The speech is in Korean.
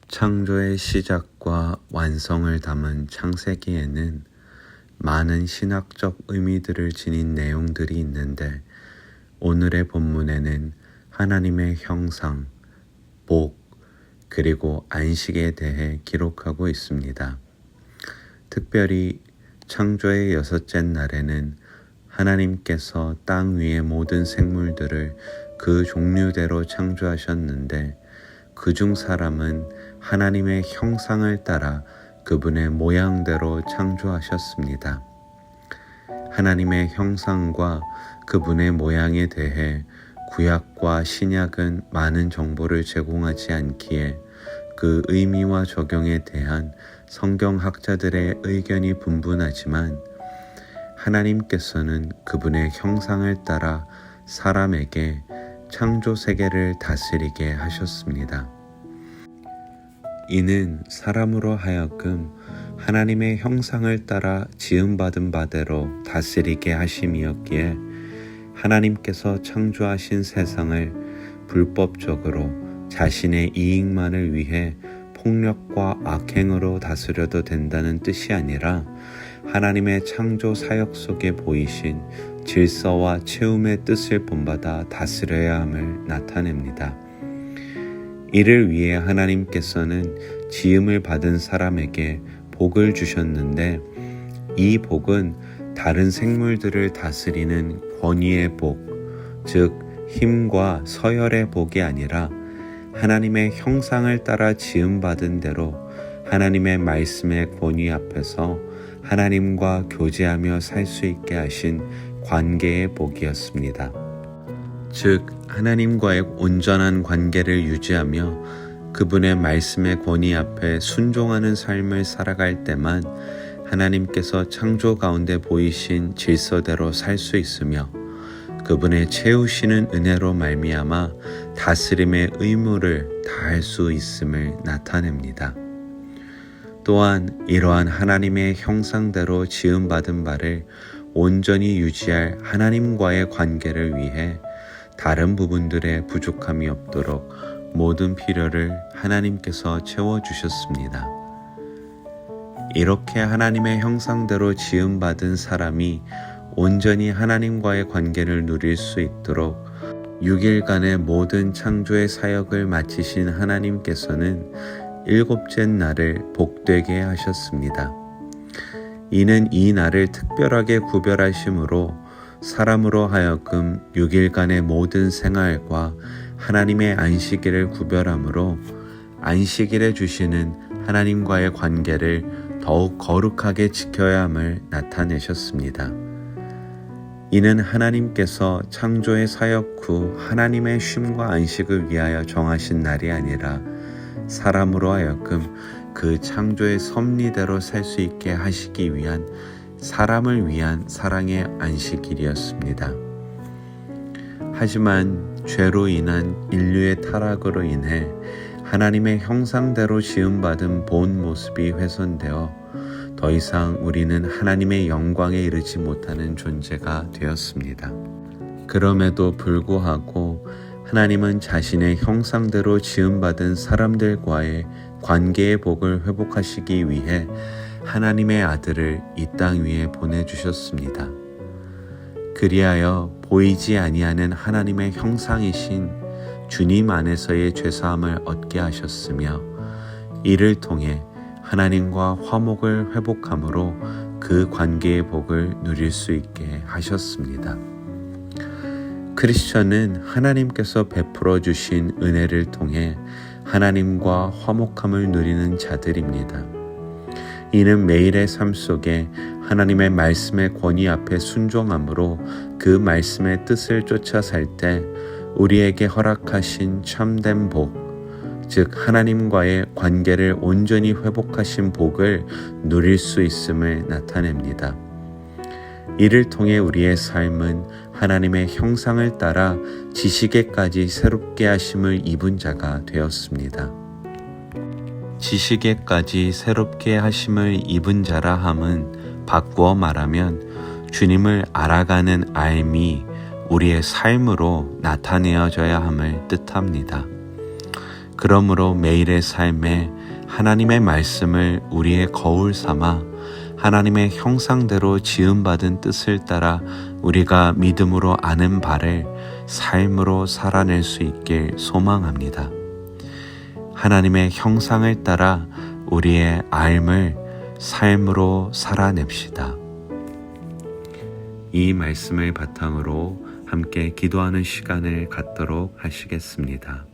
창조의 시작과 완성을 담은 창세기에는 많은 신학적 의미들을 지닌 내용들이 있는데 오늘의 본문에는 하나님의 형상, 복, 그리고 안식에 대해 기록하고 있습니다. 특별히 창조의 여섯째 날에는 하나님께서 땅 위의 모든 생물들을 그 종류대로 창조하셨는데 그중 사람은 하나님의 형상을 따라 그분의 모양대로 창조하셨습니다. 하나님의 형상과 그분의 모양에 대해 구약과 신약은 많은 정보를 제공하지 않기에 그 의미와 적용에 대한 성경학자들의 의견이 분분하지만 하나님께서는 그분의 형상을 따라 사람에게 창조 세계를 다스리게 하셨습니다. 이는 사람으로 하여금 하나님의 형상을 따라 지음받은 바대로 다스리게 하심이었기에 하나님께서 창조하신 세상을 불법적으로 자신의 이익만을 위해 폭력과 악행으로 다스려도 된다는 뜻이 아니라 하나님의 창조 사역 속에 보이신 질서와 채움의 뜻을 본받아 다스려야 함을 나타냅니다. 이를 위해 하나님께서는 지음을 받은 사람에게 복을 주셨는데 이 복은 다른 생물들을 다스리는 권위의 복, 즉 힘과 서열의 복이 아니라 하나님의 형상을 따라 지음받은 대로 하나님의 말씀의 권위 앞에서 하나님과 교제하며 살 수 있게 하신 관계의 복이었습니다. 즉 하나님과의 온전한 관계를 유지하며 그분의 말씀의 권위 앞에 순종하는 삶을 살아갈 때만 하나님께서 창조 가운데 보이신 질서대로 살 수 있으며 그분의 채우시는 은혜로 말미암아 다스림의 의무를 다할 수 있음을 나타냅니다. 또한 이러한 하나님의 형상대로 지음받은 바를 온전히 유지할 하나님과의 관계를 위해 다른 부분들의 부족함이 없도록 모든 필요를 하나님께서 채워주셨습니다. 이렇게 하나님의 형상대로 지음받은 사람이 온전히 하나님과의 관계를 누릴 수 있도록 6일간의 모든 창조의 사역을 마치신 하나님께서는 7째 날을 복되게 하셨습니다. 이는 이 날을 특별하게 구별하심으로 사람으로 하여금 6일간의 모든 생활과 하나님의 안식일을 구별함으로 안식일에 주시는 하나님과의 관계를 더욱 거룩하게 지켜야 함을 나타내셨습니다. 이는 하나님께서 창조의 사역 후 하나님의 쉼과 안식을 위하여 정하신 날이 아니라 사람으로 하여금 그 창조의 섭리대로 살 수 있게 하시기 위한 사람을 위한 사랑의 안식일이었습니다. 하지만 죄로 인한 인류의 타락으로 인해 하나님의 형상대로 지음받은 본 모습이 훼손되어 더 이상 우리는 하나님의 영광에 이르지 못하는 존재가 되었습니다. 그럼에도 불구하고 하나님은 자신의 형상대로 지음받은 사람들과의 관계의 복을 회복하시기 위해 하나님의 아들을 이 땅 위에 보내주셨습니다. 그리하여 보이지 아니하는 하나님의 형상이신 주님 안에서의 죄사함을 얻게 하셨으며 이를 통해 하나님과 화목을 회복함으로 그 관계의 복을 누릴 수 있게 하셨습니다. 크리스천은 하나님께서 베풀어 주신 은혜를 통해 하나님과 화목함을 누리는 자들입니다. 이는 매일의 삶 속에 하나님의 말씀의 권위 앞에 순종함으로 그 말씀의 뜻을 쫓아 살 때 우리에게 허락하신 참된 복, 즉 하나님과의 관계를 온전히 회복하신 복을 누릴 수 있음을 나타냅니다. 이를 통해 우리의 삶은 하나님의 형상을 따라 지식에까지 새롭게 하심을 입은 자가 되었습니다. 지식에까지 새롭게 하심을 입은 자라 함은 바꾸어 말하면 주님을 알아가는 알미 우리의 삶으로 나타내어져야 함을 뜻합니다. 그러므로 매일의 삶에 하나님의 말씀을 우리의 거울 삼아 하나님의 형상대로 지음받은 뜻을 따라 우리가 믿음으로 아는 바를 삶으로 살아낼 수 있길 소망합니다. 하나님의 형상을 따라 우리의 삶을 삶으로 살아냅시다. 이 말씀을 바탕으로 함께 기도하는 시간을 갖도록 하시겠습니다.